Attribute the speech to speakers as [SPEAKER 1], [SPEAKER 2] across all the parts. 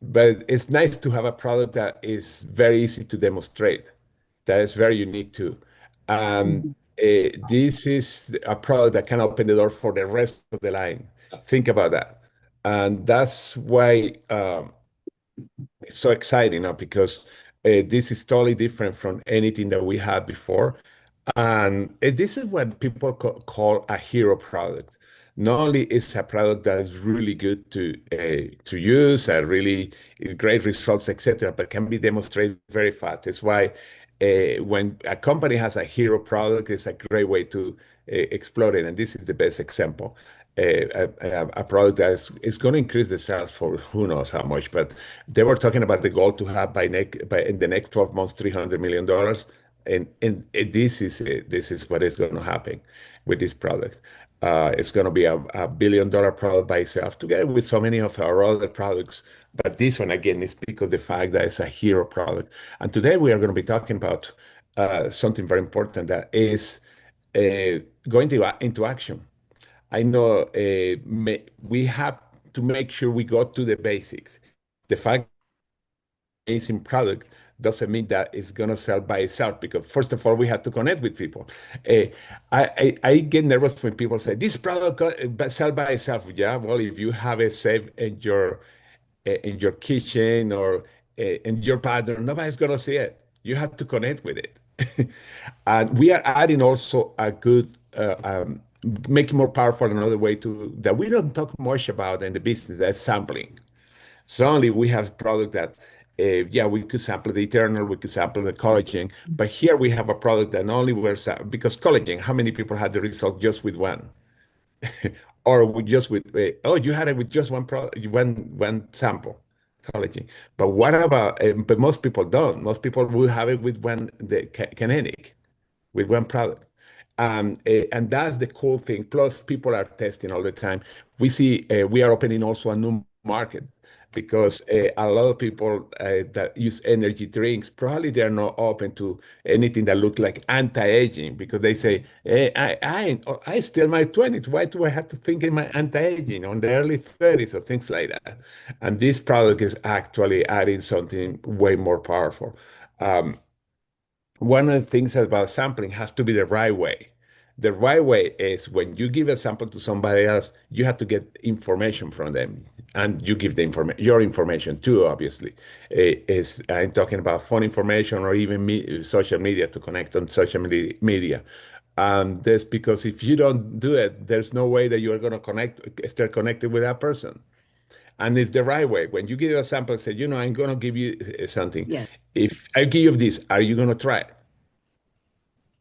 [SPEAKER 1] but it's nice to have a product that is very easy to demonstrate, that is very unique too. Um,
[SPEAKER 2] Mhm.
[SPEAKER 1] this is a product that can open the door for the rest of the line. Think about that. And that's why it's so exciting, because this is totally different from anything that we had before. And this is what people call a hero product. Not only is a product that is really good to use, really great results, etc., but can be demonstrated very fast. It's why when a company has a hero product, it's a great way to explore it. And this is the best example. A product that is going to increase the sales for who knows how much, but they were talking about the goal to have by in the next 12 months $300 million, and this is what is going to happen with this product. It's going to be a $1 billion product by itself, together with so many of our other products. But this one again is because of the fact that it's a hero product. And today we are going to be talking about something very important that is going into action. I know we have to make sure we go to the basics. The fact amazing product doesn't mean that it's going to sell by itself, because first of all we have to connect with people. uh, I get nervous when people say this product sell by itself. Yeah, well, if you have it saved in your kitchen or in your bathroom, nobody's going to see it. You have to connect with it. And we are adding also a good making more powerful another way to that we don't talk much about in the business, that's sampling. Certainly, we have product that, yeah, we could sample the eternal, we could sample the collagen, but here we have a product that not only works because collagen, how many people had the result just with one, or with just with oh, you had it with just one product, one sample, collagen. But what about? But most people don't. Most people will have it with one the kinetic, with one product. And that's the cool thing. Plus, people are testing all the time. We are opening also a new market because a lot of people that use energy drinks, probably they're not open to anything that looks like anti-aging, because they say, hey, I still my 20s. Why do I have to think in my anti-aging on the early 30s or things like that? And this product is actually adding something way more powerful. Um, One of the things about sampling has to be the right way. The right way is when you give a sample to somebody else, you have to get information from them, and you give the your information too, obviously. I'm talking about phone information or even social media, to connect on social media. That's because if you don't do it, there's no way that you are going to stay connected with that person. And it's the right way. When you give a sample, say, I'm going to give you something.
[SPEAKER 2] Yeah.
[SPEAKER 1] If I give you this, are you going to try it?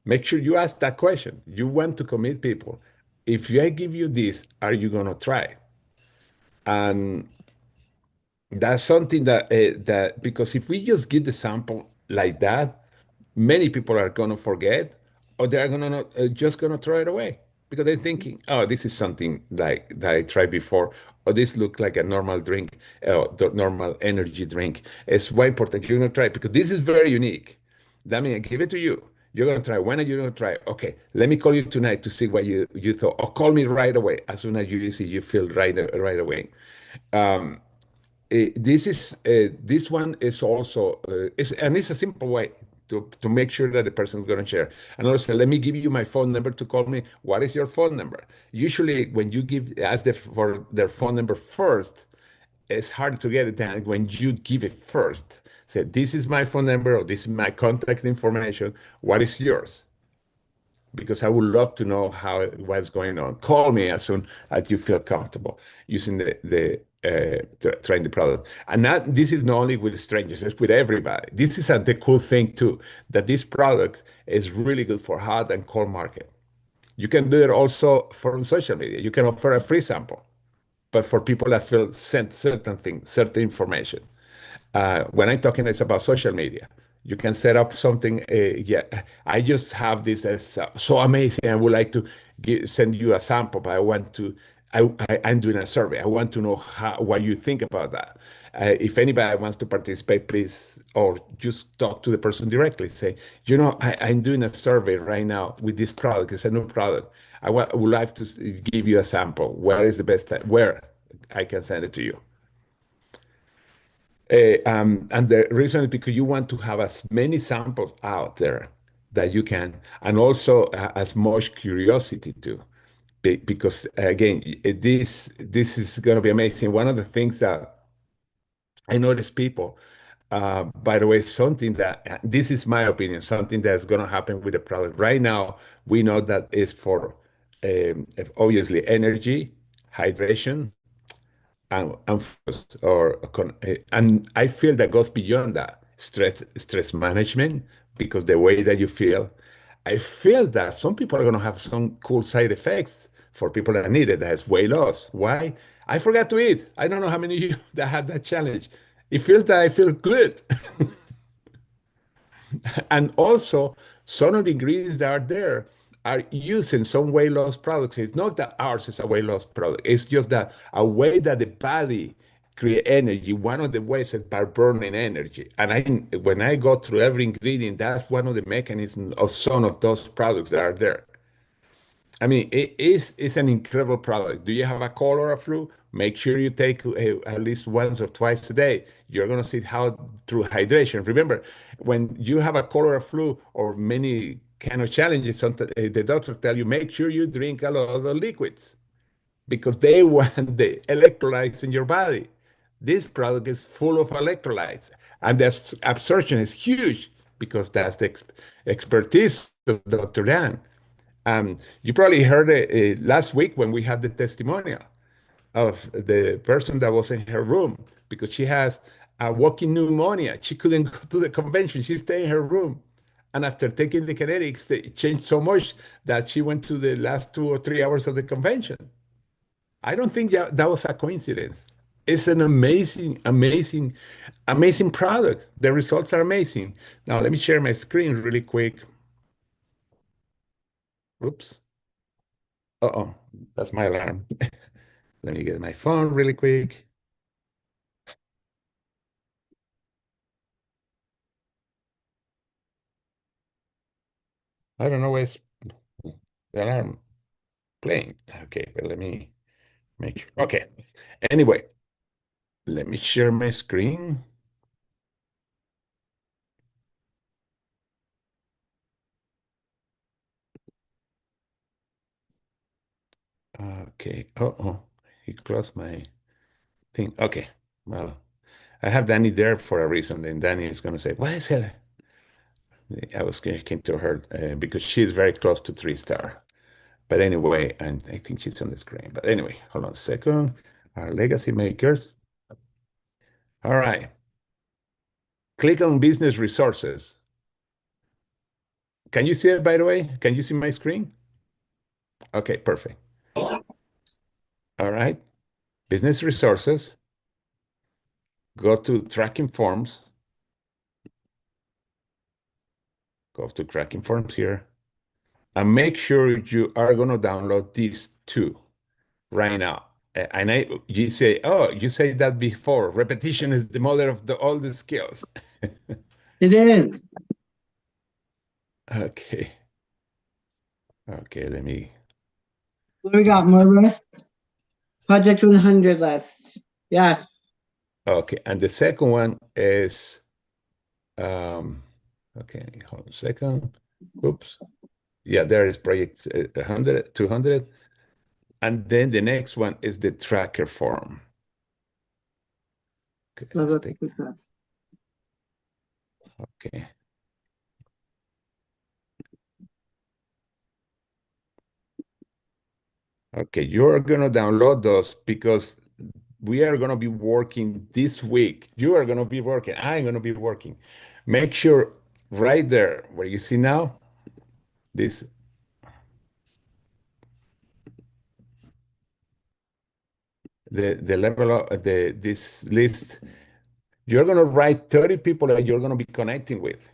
[SPEAKER 1] Make sure you ask that question. You want to commit people. If I give you this, are you going to try? And that's something that because if we just give the sample like that, many people are going to forget, or they're going to not, just going to throw it away because they're thinking, oh, this is something like that I tried before, or this looked like a normal drink, the normal energy drink. It's why important you're going to try it, because this is very unique. That means I give it to you. You're going to try. When are you going to try? Okay, let me call you tonight to see what you thought, or call me right away as soon as you see you feel right away. Um, this one is also and it's a simple way to make sure that the person is going to share. And also, let me give you my phone number to call me. What is your phone number? Usually, when you ask for their phone number first, it's hard to get it than when you give it first. Say, this is my phone number, or this is my contact information. What is yours? Because I would love to know what's going on. Call me as soon as you feel comfortable using trying the product. And this is not only with strangers; it's with everybody. This is the cool thing too, that this product is really good for hot and cold market. You can do it also for social media. You can offer a free sample, but for people that feel sent certain things, certain information. When I'm talking, it's about social media. You can set up something. Yeah, I just have this as so amazing. I would like to send you a sample, but I want to. I'm doing a survey. I want to know what you think about that. If anybody wants to participate, please, or just talk to the person directly. Say, I'm doing a survey right now with this product. It's a new product. Would like to give you a sample. Where is the best? Where I can send it to you. And the reason is because you want to have as many samples out there that you can, and also as much curiosity too. Because again, this is going to be amazing. One of the things that I notice people, by the way, something that this is my opinion, something that's going to happen with the product right now. We know that is for obviously energy, hydration, and focus, and I feel that goes beyond that stress management because the way that you feel. I feel that some people are going to have some cool side effects for people that need it. That's weight loss. Why? I forgot to eat. I don't know how many of you that had that challenge. It feels that I feel good. And also, some of the ingredients that are there are used in some weight loss products. It's not that ours is a weight loss product. It's just that a way that the body create energy. One of the ways is by burning energy. And when I go through every ingredient, that's one of the mechanisms of some of those products that are there. I mean, it's an incredible product. Do you have a cold or a flu? Make sure you take at least once or twice a day. You're going to see how through hydration. Remember, when you have a cold or a flu or many kind of challenges, sometimes, the doctor tell you make sure you drink a lot of the liquids because they want the electrolytes in your body. This product is full of electrolytes, and the absorption is huge because that's the expertise of Dr. Dan. You probably heard it last week when we had the testimonial of the person that was in her room because she has a walking pneumonia. She couldn't go to the convention. She stayed in her room. And after taking the kinetics, it changed so much that she went to the last 2 or 3 hours of the convention. I don't think that was a coincidence. It's an amazing, amazing, amazing product. The results are amazing. Now, let me share my screen really quick. Oops. Uh-oh, that's my alarm. Let me get my phone really quick. I don't know why it's the alarm playing. Okay, but let me make sure. Okay. Anyway, let me share my screen. Okay. Uh-oh. He closed my thing. Okay. Well, I have Danny there for a reason. Then Danny is going to say, "What is it?" I was came to her because she's very close to 3 star. But anyway, and I think she's on the screen. But anyway, hold on a second. Our legacy makers. All right. Click on business resources. Can you see it, by the way? Can you see my screen? Okay, perfect. All right. Business resources. Go to tracking forms. Go to tracking forms here. And make sure you are going to download these two right now. And you say, oh, you said that before. Repetition is the mother of all the skills.
[SPEAKER 2] It is.
[SPEAKER 1] Okay. Okay, let me.
[SPEAKER 2] What do we got? More list? Project 100 list. Yes.
[SPEAKER 1] Okay, and the second one is, um, okay, hold on a second. Oops. Yeah, there is project 100, 200. And then the next one is the tracker form. Okay, let's take, okay. Okay, you're gonna download those because we are gonna be working this week. You are gonna be working. I'm gonna be working. Make sure right there where you see now, this the level of this list. You're gonna write 30 people that you're gonna be connecting with.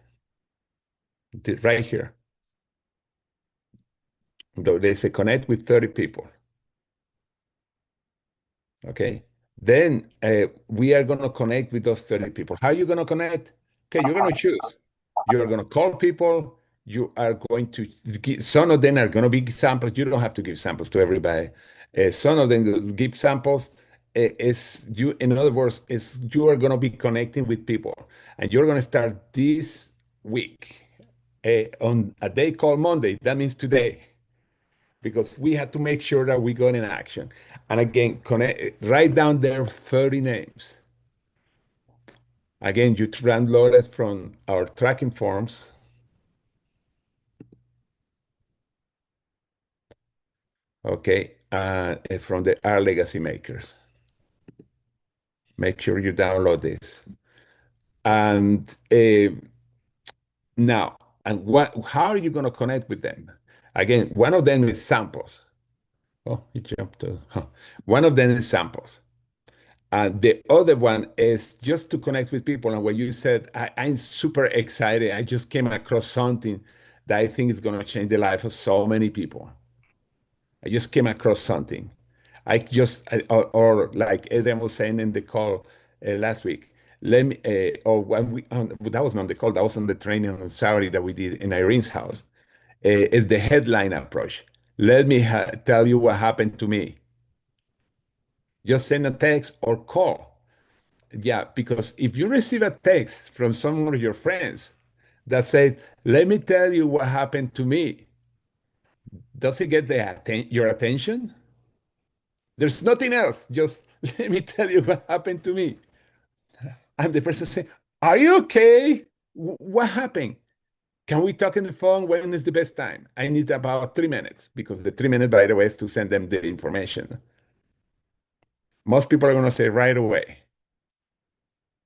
[SPEAKER 1] Right here. They say connect with 30 people. Okay. Then we are going to connect with those 30 people. How are you going to connect? Okay, you're going to choose. You're going to call people. You are going to give, some of them are going to be samples. You don't have to give samples to everybody. Some of them will give samples. is you, in other words, is you are going to be connecting with people, and you're going to start this week on a day called Monday. That means today, because we had to make sure that we got in action. And again, connect, write down their 30 names. Again, you downloaded from our tracking forms. Okay, from the R Legacy Makers. Make sure you download this. And now, and how are you going to connect with them? Again, one of them is samples. Oh, he jumped. One of them is samples. And the other one is just to connect with people. And what you said, I'm super excited. I just came across something that I think is going to change the life of so many people. I just came across something. Or like Adrian was saying in the call last week, let me, or when that wasn't on the call, that was on the training on Saturday that we did in Irene's house, is the headline approach. Let me tell you what happened to me. Just send a text or call. Yeah, because if you receive a text from some of your friends that says, let me tell you what happened to me, does it get your attention? There's nothing else. Just let me tell you what happened to me. And the person say, are you okay? What happened? Can we talk on the phone? When is the best time? I need about 3 minutes, because the 3 minutes, by the way, is to send them the information. Most people are going to say right away.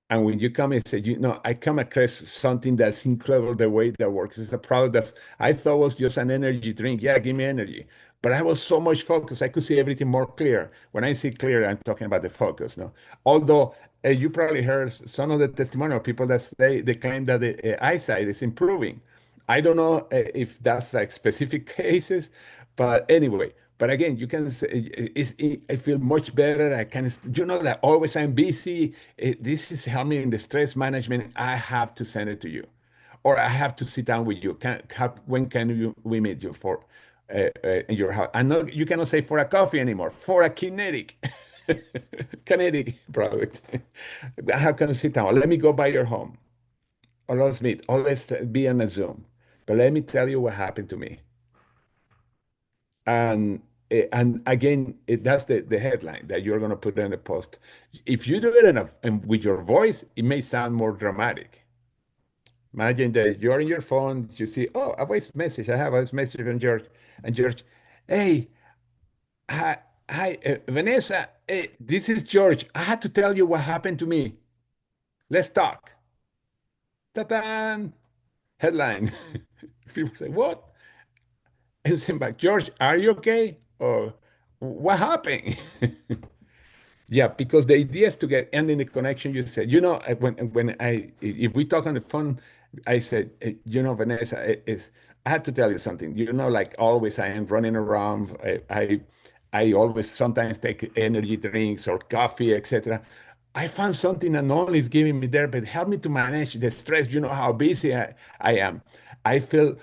[SPEAKER 1] And when you come and say, I come across something that's incredible the way that works. It's a product that I thought was just an energy drink. Yeah, give me energy. But I was so much focused. I could see everything more clear. When I see clear, I'm talking about the focus. No, although you probably heard some of the testimonial people that they claim that the eyesight is improving. I don't know if that's like specific cases, but anyway. But again, you can say, I feel much better. I can, that always I'm busy. This is helping in the stress management. I have to send it to you, or I have to sit down with you. When can we meet you for in your house? I know you cannot say for a coffee anymore. For a kinetic, kinetic product. How can we sit down? Let me go by your home, or let's meet, or let's be on a Zoom. But let me tell you what happened to me. And again, that's the headline that you're going to put in a post. If you do it with your voice, it may sound more dramatic. Imagine that you're in your phone, you see, oh, a voice message. I have a voice message from George. And George, hey, hi, Vanessa, hey, this is George. I had to tell you what happened to me. Let's talk. Ta-da! Headline. People say, what? And send back, George, are you okay? Or what happened? Yeah, because the idea is to get ending the connection. You said, if we talk on the phone, I said, Vanessa, I had to tell you something. Like always, I am running around. I always sometimes take energy drinks or coffee, etc. I found something that no one is giving me there, but help me to manage the stress. You know how busy I am. I feel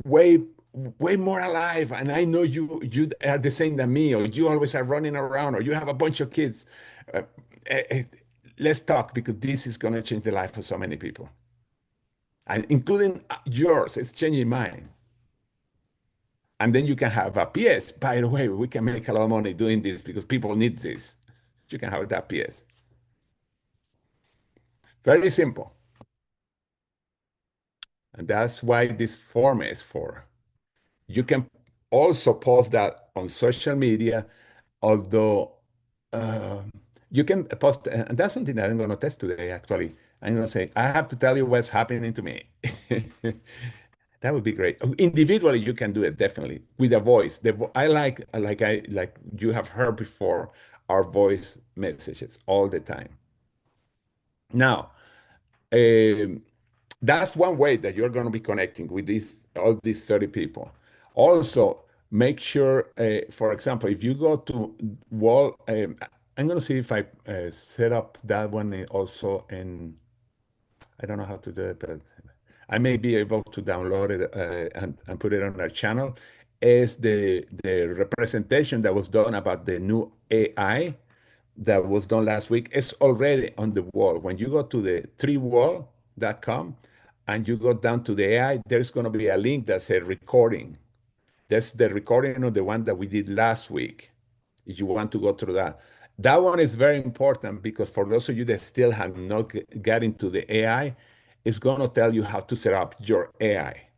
[SPEAKER 1] way way more alive, and I know you are the same than me, or you always are running around, or you have a bunch of kids. uh, eh, eh, let's talk, because this is going to change the life of so many people, and including yours. It's changing mine. And then you can have a PS. By the way, we can make a lot of money doing this because people need this. You can have that PS. Very simple. And that's why this form is for. You can also post that on social media, although uh, you can post, and that's something that I'm going to test today, actually. I'm going to say, I have to tell you what's happening to me. That would be great. Individually, you can do it definitely with a voice. I like you have heard before, our voice messages all the time. Now, um, that's one way that you're going to be connecting with all these 30 people. Also, make sure, for example, if you go to wall, I'm going to see if I set up that one also in, I don't know how to do it, but I may be able to download it and put it on our channel. Is the representation that was done about the new AI that was done last week is already on the wall. When you go to the treewall.com and you go down to the AI, there's going to be a link that says recording. That's the recording of the one that we did last week. If you want to go through that. That one is very important because for those of you that still have not got into the AI, it's going to tell you how to set up your AI.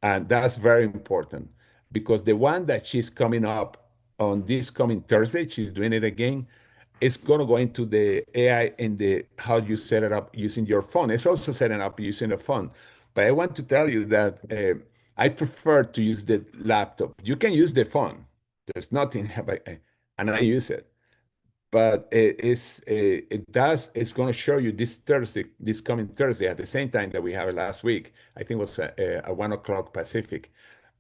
[SPEAKER 1] And that's very important because the one that she's coming up on this coming Thursday, she's doing it again. It's going to go into the AI and the how you set it up using your phone. It's also setting up using a phone. But I want to tell you that I prefer to use the laptop. You can use the phone. There's nothing, and I use it, but it's going to show you this Thursday, this coming Thursday, at the same time that we have it last week. I think it was at 1 o'clock Pacific.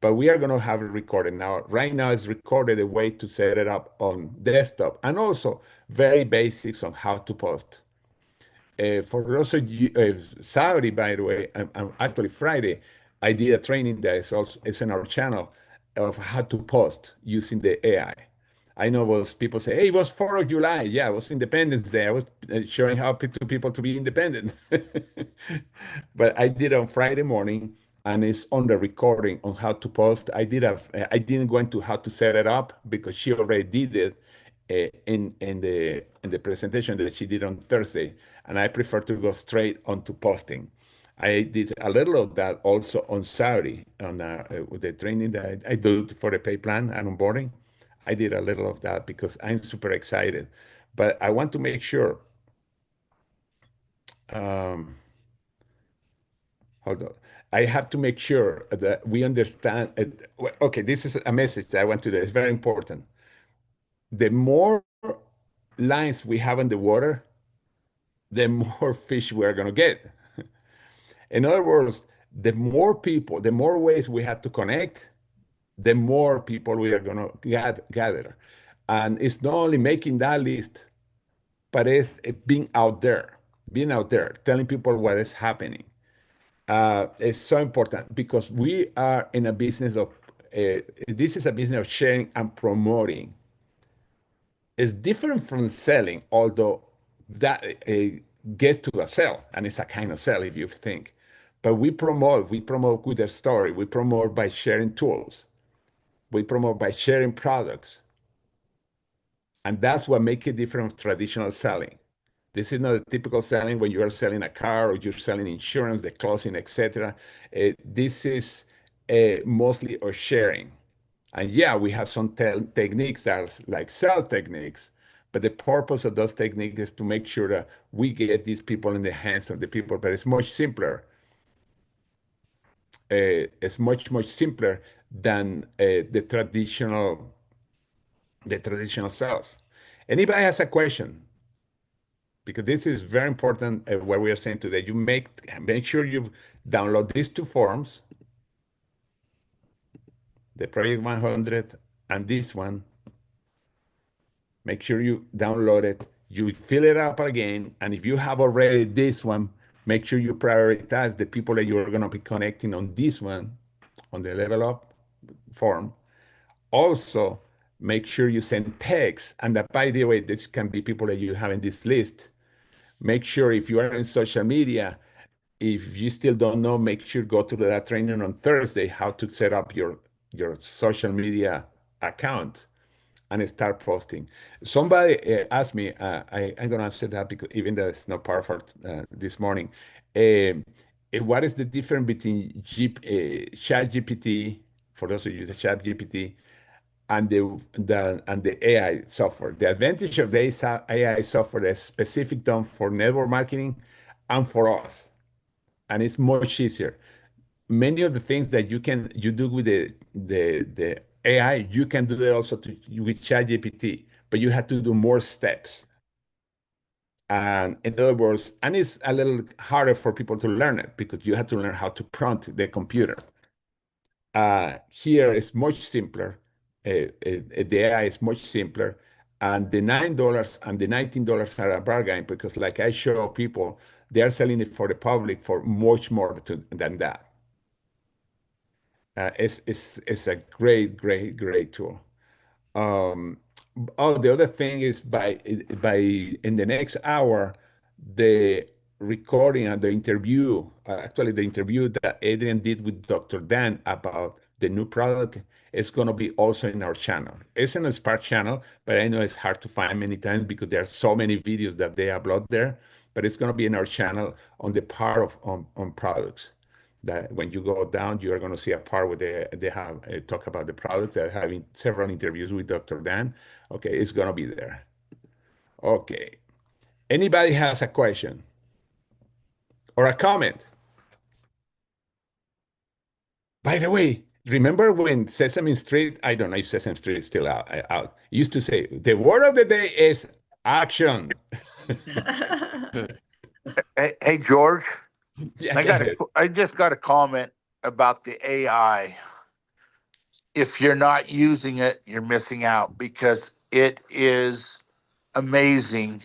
[SPEAKER 1] But we are going to have it recorded now. Right now, it's recorded a way to set it up on desktop, and also very basics on how to post. For those of you, Saturday, by the way, actually Friday, I did a training that is also is in our channel of how to post using the AI. I know was people say, "Hey, it was 4th of July." Yeah, it was Independence Day. I was showing how to people to be independent. But I did it on Friday morning, and it's on the recording on how to post. I didn't go into how to set it up because she already did it in the presentation that she did on Thursday, and I prefer to go straight onto posting. I did a little of that also on Saturday on with the training that I do for the pay plan and onboarding. I did a little of that because I'm super excited. But I want to make sure, um, hold on. I have to make sure that we understand. Okay, this is a message that I want to do. It's very important. The more lines we have in the water, the more fish we're going to get. In other words, the more people, the more ways we have to connect, the more people we are going to gather. And it's not only making that list, but it's being out there, telling people what is happening. It's so important because we are in a business of, this is a business of sharing and promoting. It's different from selling, although that gets to a sell, and it's a kind of sell if you think. But we promote with a story, we promote by sharing tools, we promote by sharing products, and that's what makes it different from traditional selling. This is not a typical selling when you are selling a car or you're selling insurance, the closing, etc. This is mostly or sharing. And yeah, we have some techniques that are like sell techniques, but the purpose of those techniques is to make sure that we get these people in the hands of the people. But it's much simpler. It's much simpler than the traditional sales. Anybody has a question? Because this is very important. What we are saying today. You make sure you download these two forms, the Project 100 and this one. Make sure you download it, you fill it up again, and if you have already this one, make sure you prioritize the people that you're going to be connecting on this one, on the level up form. Also, make sure you send text, and that, by the way, this can be people that you have in this list. Make sure if you are in social media, if you still don't know, make sure go to that training on Thursday, how to set up your social media account and start posting. Somebody asked me, I'm going to answer that because even though it's not part of this morning, what is the difference between ChatGPT, for those of you that ChatGPT, and the AI software? The advantage of the AI software is specific done for network marketing and for us, and it's much easier. Many of the things that you do with the AI, you can do it also with ChatGPT, but you have to do more steps. And in other words, and it's a little harder for people to learn it because you have to learn how to prompt the computer. Here is much simpler. The AI is much simpler. And the $9 and the $19 are a bargain because, like I show people, they are selling it for the public for much more than that. It's a great tool. Um, Oh, the other thing is by in the next hour, the recording and the interview, actually the interview that Adrian did with Dr. Dan about the new product is going to be also in our channel. It's in a Spark channel, but I know it's hard to find many times because there are so many videos that they upload there. But it's going to be in our channel on the part of on products that when you go down, you are going to see a part where they have talk about the product. They're having several interviews with Dr. Dan. Okay, it's going to be there. Okay. Anybody has a question or a comment? By the way, remember when Sesame Street, I don't know if Sesame Street is still out, used to say, the word of the day is action.
[SPEAKER 3] Hey, George,
[SPEAKER 1] Yeah, go ahead.
[SPEAKER 3] I just got a comment about the AI. If you're not using it, you're missing out because it is amazing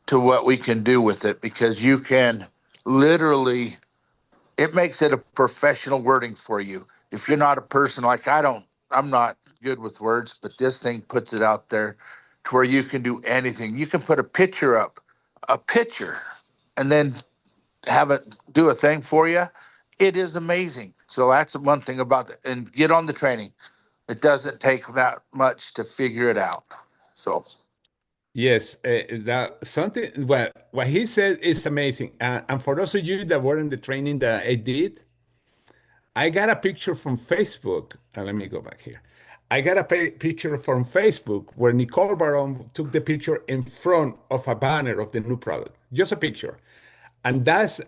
[SPEAKER 3] to what we can do with it because you can literally it makes it a professional wording for you. If you're not a person like I'm not good with words, but this thing puts it out there to where you can do anything. You can put a picture up, a picture, and then have it do a thing for you. It is amazing. So that's one thing about it. And get on the training. It doesn't take that much to figure it out. So
[SPEAKER 1] Yes, that something what he said is amazing. And for those of you that were in the training that I did, I got a picture from Facebook. Let me go back here. I got a picture from Facebook where Nicole Baron took the picture in front of a banner of the new product, just a picture. And that's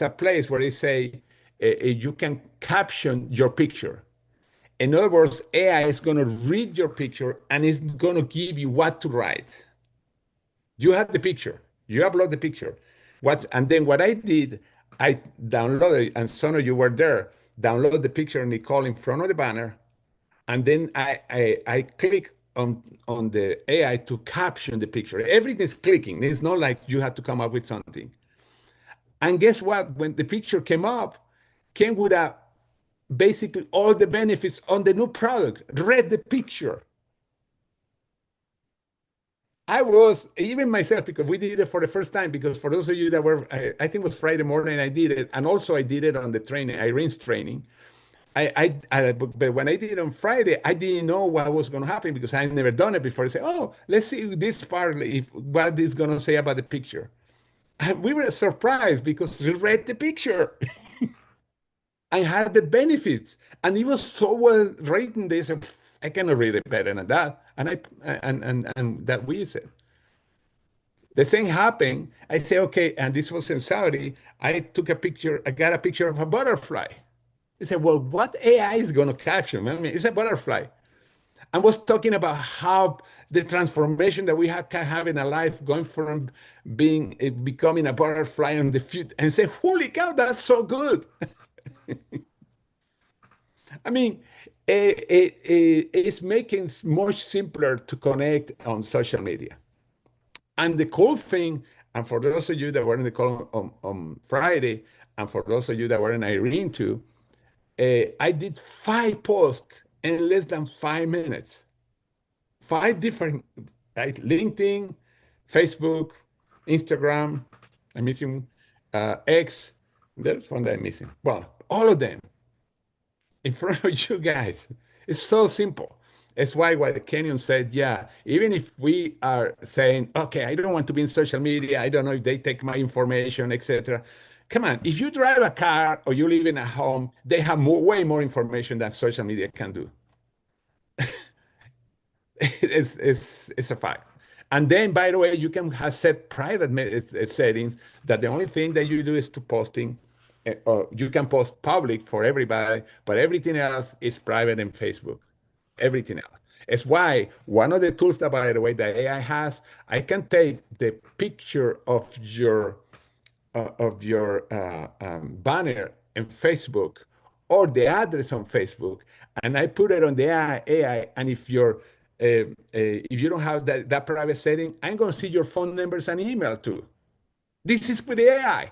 [SPEAKER 1] a place where they say you can caption your picture. In other words, AI is going to read your picture and it's going to give you what to write. You have the picture, you upload the picture. And then what I did, I downloaded, and some of you were there, download the picture of Nicole in front of the banner, and then I click on the AI to caption the picture. Everything's clicking. It's not like you have to come up with something. And guess what? When the picture came with basically all the benefits on the new product. Read the picture. I was even myself because we did it for the first time. Because for those of you that were, I think it was Friday morning, I did it, and also I did it on the training, Irene's training. But when I did it on Friday, I didn't know what was going to happen because I had never done it before. I said, "Oh, let's see this part, if, what it's going to say about the picture." And we were surprised because we read the picture and had the benefits, and it was so well written. They said, "I cannot read it better than that," and that we said. The same happened. I say, okay, and this was in Saudi. I took a picture, I got a picture of a butterfly. I said, well, what AI is going to capture? I mean, it's a butterfly. I was talking about how the transformation that we have can have in a life, going from being becoming a butterfly in the future, and say, holy cow, that's so good. I mean, it's making it much simpler to connect on social media. And the cool thing, and for those of you that were in the call on Friday, and for those of you that were in Irene too, I did 5 posts in less than 5 minutes. 5 different, like LinkedIn, Facebook, Instagram, I'm missing X. There's one that I'm missing. Well, all of them in front of you guys. It's so simple. It's why what Kenyon said, yeah, even if we are saying, okay, I don't want to be in social media, I don't know if they take my information, etc. Come on, if you drive a car or you live in a home, they have way more information than social media can do. It's a fact. And then, by the way, you can have set private settings that the only thing that you do is to posting, or you can post public for everybody, but everything else is private in Facebook. Everything else. It's why one of the tools that, by the way, that AI has, I can take the picture of your banner in Facebook or the address on Facebook, and I put it on the AI. And if you don't have that private setting, I'm going to see your phone numbers and email too. This is with the AI.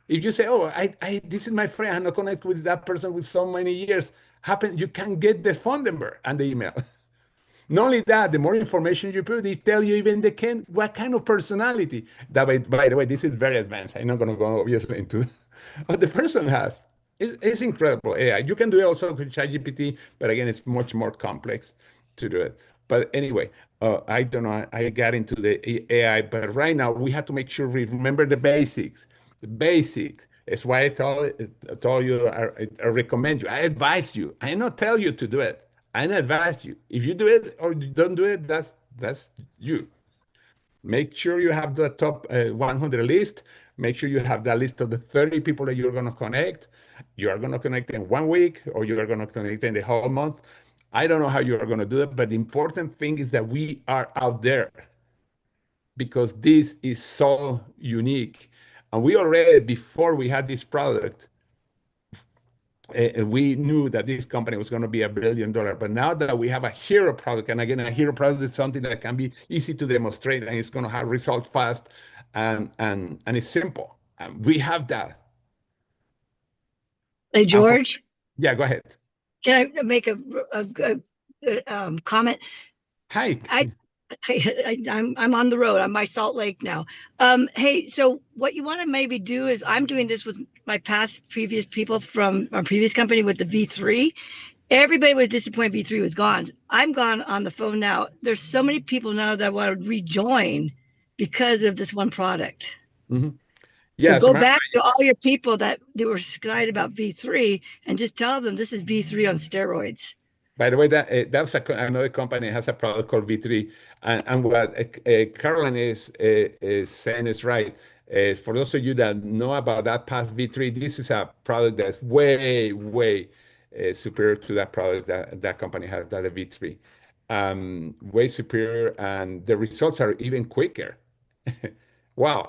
[SPEAKER 1] If you say, "Oh, this is my friend, I'm not connected with that person with so many years," happen you can get the phone number and the email. Not only that, the more information you put, they tell you even what kind of personality. That by the way, this is very advanced. I'm not going to go obviously into what the person has. It's incredible AI. You can do it also with ChatGPT, but again, it's much more complex to do it. But anyway, I don't know. I got into the AI, but right now we have to make sure we remember the basics. The basics. That's why I told you, I recommend you, I advise you. I not tell you to do it. I advise you. If you do it or you don't do it, that's you. Make sure you have the top 100 list. Make sure you have that list of the 30 people that you're going to connect. You are going to connect in 1 week or you are going to connect in the whole month. I don't know how you are going to do it, but the important thing is that we are out there because this is so unique. And we already, before we had this product, we knew that this company was going to be $1 billion. But now that we have a hero product, and again, a hero product is something that can be easy to demonstrate and it's going to have results fast and it's simple. And we have that.
[SPEAKER 4] Hey,
[SPEAKER 1] And for,
[SPEAKER 4] George,
[SPEAKER 1] yeah, go ahead.
[SPEAKER 4] can I make a comment?
[SPEAKER 1] Hi.
[SPEAKER 4] I'm on the road. I'm by Salt Lake now. Hey, so what you want to maybe do is I'm doing this with my previous people from our previous company with the V3. Everybody was disappointed V3 was gone. I'm gone on the phone now. There's so many people now that want to rejoin because of this one product.
[SPEAKER 1] Mm-hmm.
[SPEAKER 4] So
[SPEAKER 1] Yeah,
[SPEAKER 4] go back to all your people that they were excited about V3 and just tell them this is V3 on steroids.
[SPEAKER 1] by the way, that's another company has a product called V3, and what Caroline is saying is right. For those of you that know about that past V3, this is a product that's way superior to that product that that company has, that the V3. Way superior, and the results are even quicker. Wow,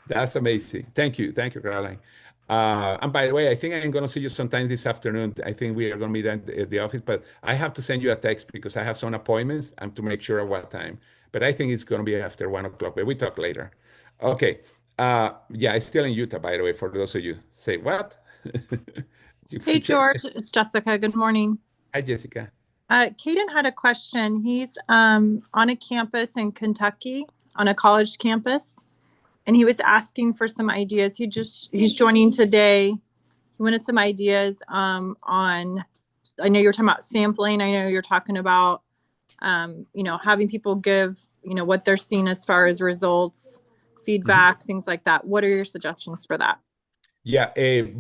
[SPEAKER 1] that's amazing. Thank you, Caroline. And by the way, I think I'm going to see you sometime this afternoon. I think we are going to meet at the office, but I have to send you a text because I have some appointments and to make sure at what time. But I think it's going to be after 1 o'clock, but we talk later. Okay. Yeah, it's still in Utah, by the way, for those of you. Say what?
[SPEAKER 5] Hey, George, it's Jessica. Good morning.
[SPEAKER 1] Hi, Jessica.
[SPEAKER 5] Caden had a question. He's on a campus in Kentucky, on a college campus, and he was asking for some ideas. He's joining today. He wanted some ideas on, I know you're talking about sampling. I know you're talking about, having people give, what they're seeing as far as results, feedback, things like that. What are your suggestions for that?
[SPEAKER 1] Yeah,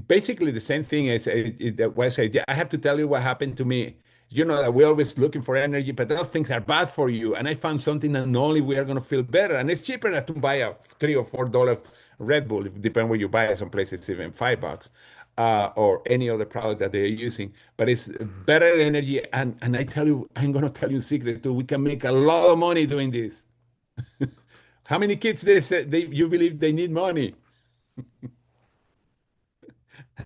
[SPEAKER 1] basically the same thing as that was. I have to tell you what happened to me. You know that we're always looking for energy, but those things are bad for you. And I found something that not only we are going to feel better, and it's cheaper than to buy a $3 or $4 Red Bull, depending where you buy it. Some places even $5, or any other product that they're using. But it's better energy, and I tell you, I'm going to tell you a secret too. We can make a lot of money doing this. How many kids they say you believe they need money?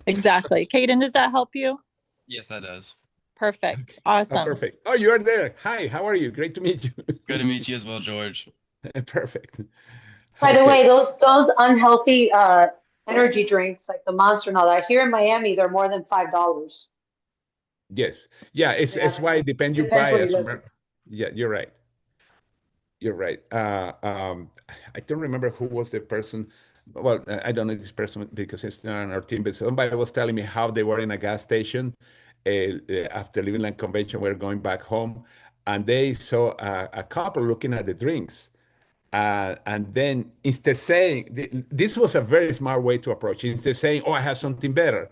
[SPEAKER 5] Exactly. Caden, does that help you?
[SPEAKER 6] Yes, that does.
[SPEAKER 5] Perfect.
[SPEAKER 1] Oh,
[SPEAKER 5] Awesome.
[SPEAKER 1] perfect. Oh, you are there. Hi, how are you? Great to meet you.
[SPEAKER 6] Good to meet you as well, George.
[SPEAKER 1] Perfect.
[SPEAKER 7] By the
[SPEAKER 1] Okay.
[SPEAKER 7] way, those unhealthy energy drinks like the Monster and all that, here in Miami, they're more than $5.
[SPEAKER 1] Yes. Yeah, it's
[SPEAKER 7] Yeah,
[SPEAKER 1] why it depends you
[SPEAKER 7] depends
[SPEAKER 1] buy
[SPEAKER 7] where you
[SPEAKER 1] it.
[SPEAKER 7] live.
[SPEAKER 1] Yeah, you're right. You're right. I don't remember who was the person. Well, I don't know this person because it's not on our team, but somebody was telling me how they were in a gas station after Living Land Convention. We were going back home, and they saw a couple looking at the drinks. And then instead saying, this was a very smart way to approach it. Instead saying, oh, I have something better,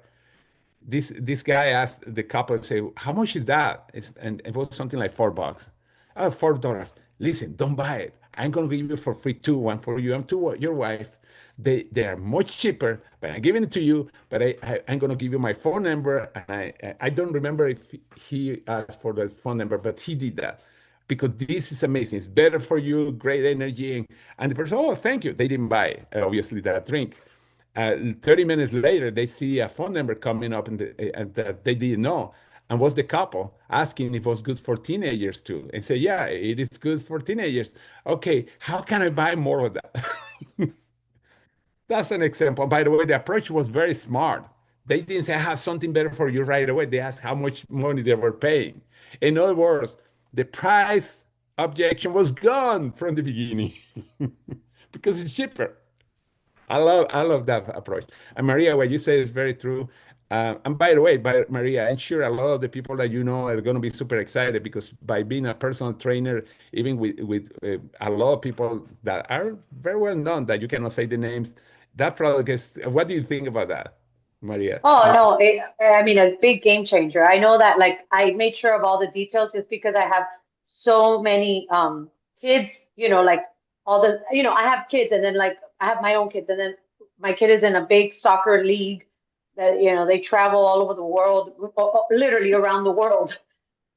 [SPEAKER 1] this guy asked the couple, say, how much is that? And it was something like $4. Oh, $4. Listen, don't buy it. I'm gonna give you for free two, one for you and two your wife. They are much cheaper, but I'm giving it to you. But I'm gonna give you my phone number, and I don't remember if he asked for the phone number, but he did that because this is amazing. It's better for you, great energy, and the person, oh, thank you. They didn't buy obviously that drink. 30 minutes later, they see a phone number coming up and that they didn't know. And was the couple asking if it was good for teenagers too? And say, yeah, it is good for teenagers. Okay, how can I buy more of that? That's an example. By the way, the approach was very smart. They didn't say, I have something better for you right away. They asked how much money they were paying. In other words, the price objection was gone from the beginning because it's cheaper. I love that approach. And Maria, what you say is very true. And by the way, Maria, I'm sure a lot of the people that you know are going to be super excited because by being a personal trainer, even with a lot of people that are very well known that you cannot say the names, that product is. What do you think about that, Maria?
[SPEAKER 7] Oh no, I mean a big game changer. I know that like I made sure of all the details just because I have so many kids, like all the I have kids and then like I have my own kids and then my kid is in a big soccer league that they travel all over the world, literally around the world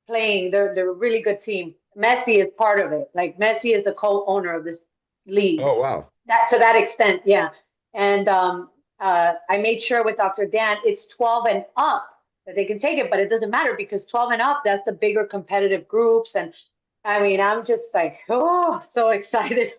[SPEAKER 7] playing. They're a really good team. Messi is part of it. Like Messi is the co-owner of this league.
[SPEAKER 1] Oh, wow.
[SPEAKER 7] That to that extent, yeah. And I made sure with Dr. Dan, it's 12 and up that they can take it, but it doesn't matter because 12 and up, that's the bigger competitive groups. And I mean, I'm just like, oh, so excited.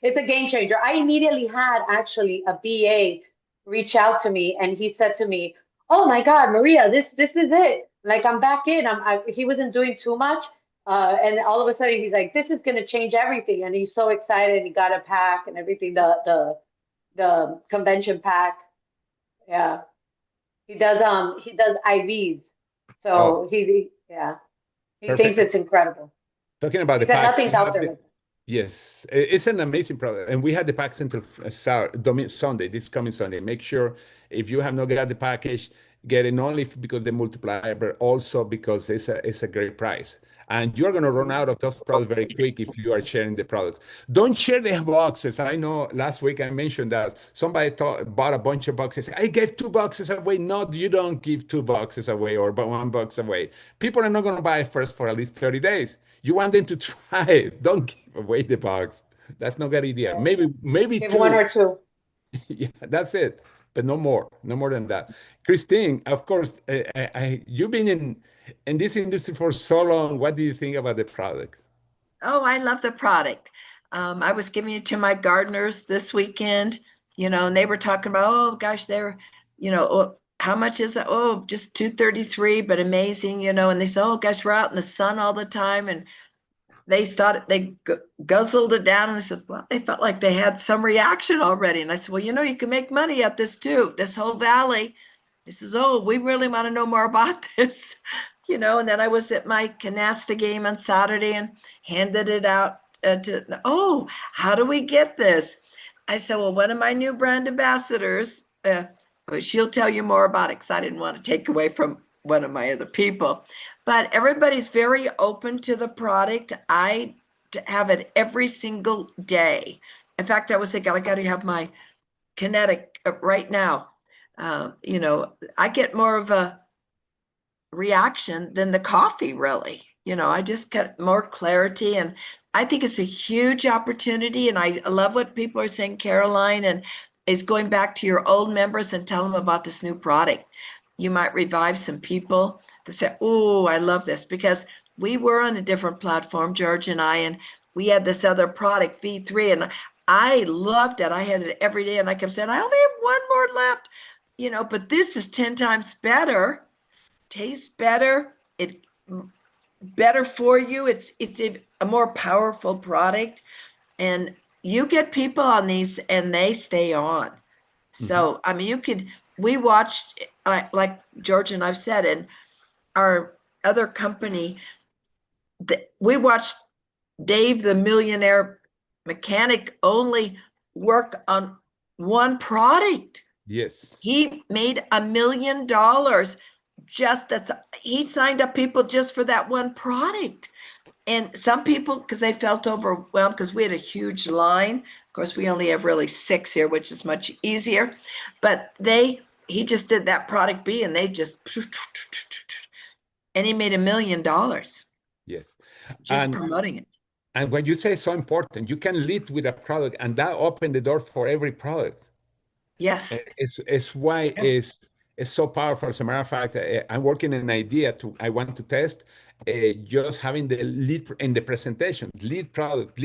[SPEAKER 7] It's a game changer. I immediately had actually a BA reach out to me and he said to me, "Oh my God, Maria, this is it. Like I'm back in." He wasn't doing too much. And all of a sudden he's like, "This is gonna change everything." And he's so excited. He got a pack and everything, the convention pack. Yeah. He does IVs.
[SPEAKER 1] Oh,
[SPEAKER 7] So he thinks
[SPEAKER 1] perfect.
[SPEAKER 7] it's incredible.
[SPEAKER 1] Talking about
[SPEAKER 7] He
[SPEAKER 1] the
[SPEAKER 7] said
[SPEAKER 1] packs,
[SPEAKER 7] nothing's out there like that.
[SPEAKER 1] yes, it's an amazing product, and we had the packs until Sunday, this coming Sunday. Make sure if you have not got the package, get it not only because the multiplier, but also because it's a great price. And you're going to run out of those products very quick if you are sharing the product. Don't share the boxes. I know last week I mentioned that somebody bought a bunch of boxes. I gave 2 boxes away. No, you don't give 2 boxes away or but 1 box away. People are not going to buy first for at least 30 days. You want them to try it. Don't give away the box. That's not a good idea.
[SPEAKER 7] Yeah.
[SPEAKER 1] Maybe
[SPEAKER 7] Give one
[SPEAKER 1] two.
[SPEAKER 7] or two.
[SPEAKER 1] Yeah, that's it. But no more than that. Christine, of course, you've been in this industry for so long. What do you think about the product?
[SPEAKER 8] Oh, I love the product. I was giving it to my gardeners this weekend, and they were talking about, oh gosh, oh, how much is that? Oh, just 233, but amazing, and they said, oh gosh, we're out in the sun all the time. And they guzzled it down and they said, well, they felt like they had some reaction already. And I said, well, you can make money at this too, this whole valley. He says, oh, we really want to know more about this. And then I was at my canasta game on Saturday and handed it out oh, how do we get this? I said, well, one of my new brand ambassadors, she'll tell you more about it because I didn't want to take away from one of my other people. But everybody's very open to the product. I have it every single day. In fact, I was thinking I got to have my kinetic right now. I get more of a reaction than the coffee, really. I just get more clarity, and I think it's a huge opportunity. And I love what people are saying, Caroline, and is going back to your old members and tell them about this new product. You might revive some people that say, oh, I love this, because we were on a different platform, George and I, and we had this other product, V3, and I loved it. I had it every day, and I kept saying, I only have one more left, but this is 10 times better, tastes better, it better for you. It's a more powerful product, and you get people on these and they stay on. So, I mean, we watched, like George and I've said, in our other company, we watched Dave, the millionaire mechanic, only work on one product.
[SPEAKER 1] Yes.
[SPEAKER 8] He made $1 million he signed up people just for that one product. And some people, because they felt overwhelmed, because we had a huge line. Of course, we only have really 6 here, which is much easier. But he just did that product B, and and he made $1 million
[SPEAKER 1] Yes.
[SPEAKER 8] just promoting it.
[SPEAKER 1] And when you say so important, you can lead with a product, and that opened the door for every product.
[SPEAKER 8] Yes.
[SPEAKER 1] It's why it's so powerful. As a matter of fact, I'm working on an idea I want to test just having the lead in the presentation, lead product,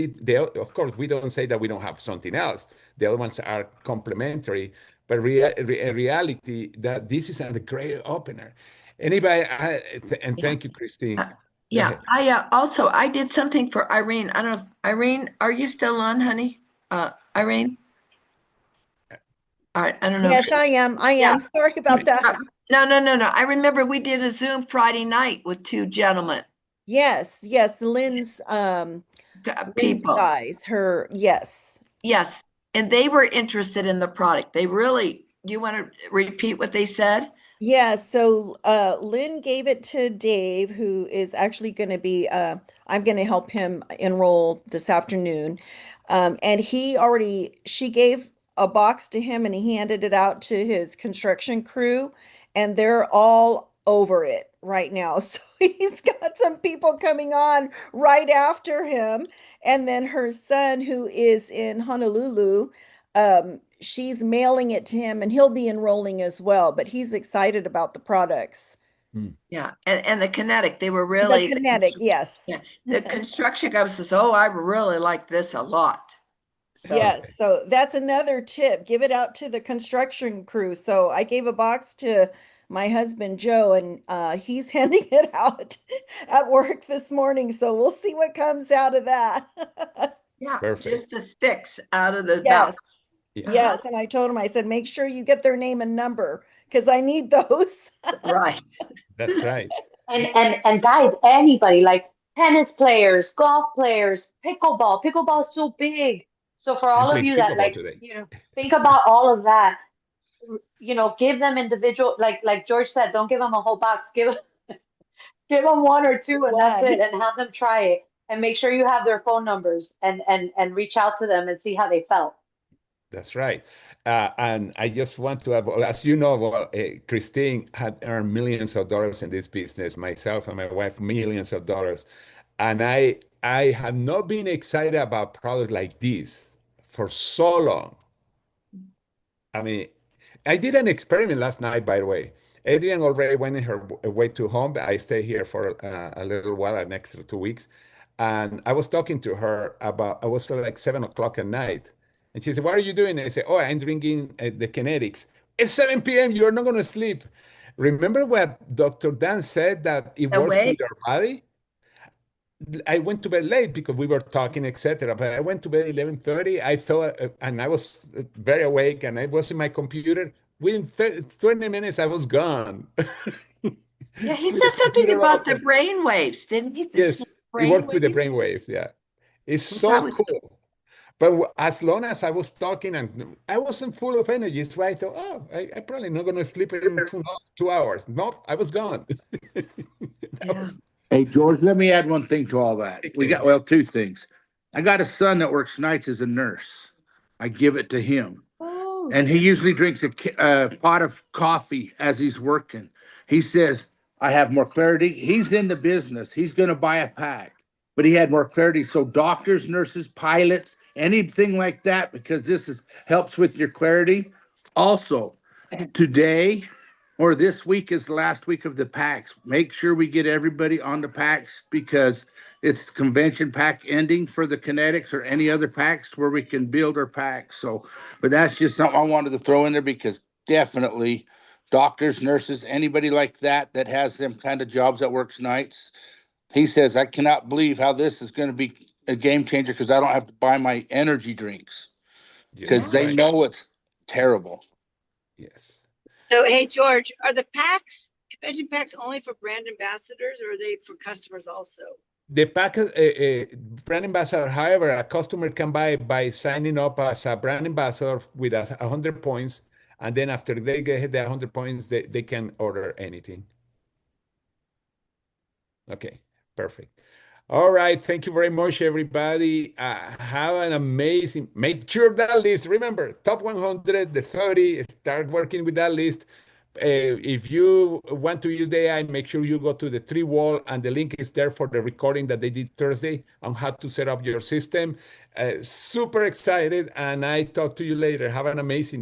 [SPEAKER 1] of course, we don't say that we don't have something else. The other ones are complementary, but in reality, that this is a great opener. Anybody, and
[SPEAKER 8] Yeah.
[SPEAKER 1] thank you, Christine.
[SPEAKER 8] Yeah,
[SPEAKER 1] ahead.
[SPEAKER 8] I did something for Irene. I don't know, Irene, are you still on, honey? Irene? All right, I don't know.
[SPEAKER 9] Yes, I am. I
[SPEAKER 8] Yeah.
[SPEAKER 9] am. Sorry about that.
[SPEAKER 8] No. I remember we did a Zoom Friday night with two gentlemen,
[SPEAKER 9] Yes, Lynn's
[SPEAKER 8] people.
[SPEAKER 9] guys, yes.
[SPEAKER 8] Yes, and they were interested in the product. They really, do you want to repeat what they said?
[SPEAKER 9] Yeah, so Lynn gave it to Dave, who is actually going to be, I'm going to help him enroll this afternoon. And she gave a box to him and he handed it out to his construction crew, and they're all over it right now. So he's got some people coming on right after him. And then her son, who is in Honolulu, she's mailing it to him and he'll be enrolling as well, but he's excited about the products.
[SPEAKER 8] Yeah, and the kinetic, they were really
[SPEAKER 9] The kinetic, yes.
[SPEAKER 8] Yeah, the construction guy says, "Oh, I really like this a lot." So
[SPEAKER 9] Yes, so that's another tip. Give it out to the construction crew. So I gave a box to my husband Joe, and he's handing it out at work this morning. So we'll see what comes out of that.
[SPEAKER 8] yeah,
[SPEAKER 1] Perfect.
[SPEAKER 8] just the sticks out of the
[SPEAKER 9] Yes.
[SPEAKER 8] box.
[SPEAKER 1] Yeah.
[SPEAKER 9] Yes, and I told him, I said, make sure you get their name and number because I need those.
[SPEAKER 8] Right.
[SPEAKER 1] That's right.
[SPEAKER 7] And guys, anybody like tennis players, golf players, pickleball. Pickleball is so big. So for all
[SPEAKER 1] I
[SPEAKER 7] of
[SPEAKER 1] played
[SPEAKER 7] you that
[SPEAKER 1] pickleball
[SPEAKER 7] like,
[SPEAKER 1] today.
[SPEAKER 7] think about all of that. Give them individual, like George said, don't give them a whole box. Give them one or two, and that's
[SPEAKER 9] One.
[SPEAKER 7] it, and have them try it. And make sure you have their phone numbers and reach out to them and see how they felt.
[SPEAKER 1] That's right. And I just want to have, as you know, Christine had earned millions of dollars in this business, myself and my wife, millions of dollars. And I have not been excited about products like this for so long. I mean, I did an experiment last night, by the way. Adrianne already went in her way to home. I stay here for a little while, an extra 2 weeks. And I was talking to her I was like 7 o'clock at night. And she said, what are you doing? And I said, oh, I'm drinking the kinetics. It's 7 p.m. You're not going to sleep. Remember what Dr. Dan said that it
[SPEAKER 8] No
[SPEAKER 1] works
[SPEAKER 8] way.
[SPEAKER 1] with your body? I went to bed late because we were talking, etc. But I went to bed 11:30. I thought, and I was very awake, and I was in my computer. Within 20 minutes, I was gone.
[SPEAKER 8] Yeah, he
[SPEAKER 1] With
[SPEAKER 8] said
[SPEAKER 1] the
[SPEAKER 8] something
[SPEAKER 1] computer
[SPEAKER 8] about the
[SPEAKER 1] open.
[SPEAKER 8] brain waves, didn't he?
[SPEAKER 1] Yes, it worked with the
[SPEAKER 8] Brain
[SPEAKER 1] brain waves. Yeah, it's
[SPEAKER 8] waves.
[SPEAKER 1] so cool. But as long as I was talking and I wasn't full of energy, so I thought, oh, I probably not going to sleep in 2 hours. No, I was gone. That was
[SPEAKER 10] Hey, George, let me add one thing to all that. We got, well, two things. I got a son that works nights as a nurse. I give it to him.
[SPEAKER 8] Oh,
[SPEAKER 10] And he usually drinks a pot of coffee as he's working. He says, I have more clarity. He's in the business. He's going to buy a pack, but he had more clarity. So doctors, nurses, pilots, anything like that, because helps with your clarity. Also, today or this week is the last week of the packs. Make sure we get everybody on the packs because it's convention pack ending for the kinetics or any other packs where we can build our packs. So, but that's just something I wanted to throw in there because definitely doctors, nurses, anybody like that has them kind of jobs that works nights. He says, I cannot believe how this is going to be a game changer because I don't have to buy my energy drinks because they
[SPEAKER 1] right.
[SPEAKER 10] know it's terrible.
[SPEAKER 1] Yes.
[SPEAKER 4] So, hey, George, are the convention packs only for brand ambassadors or are they for customers also?
[SPEAKER 1] The pack, brand ambassador, however, a customer can buy by signing up as a brand ambassador with 100 points. And then after they get the 100 points, they can order anything. Okay, perfect. All right. Thank you very much, everybody. Have an amazing, make sure that list, remember, top 100, the 30, start working with that list. If you want to use the AI, make sure you go to the 3Wall, and the link is there for the recording that they did Thursday on how to set up your system. Super excited, and I talk to you later. Have an amazing day.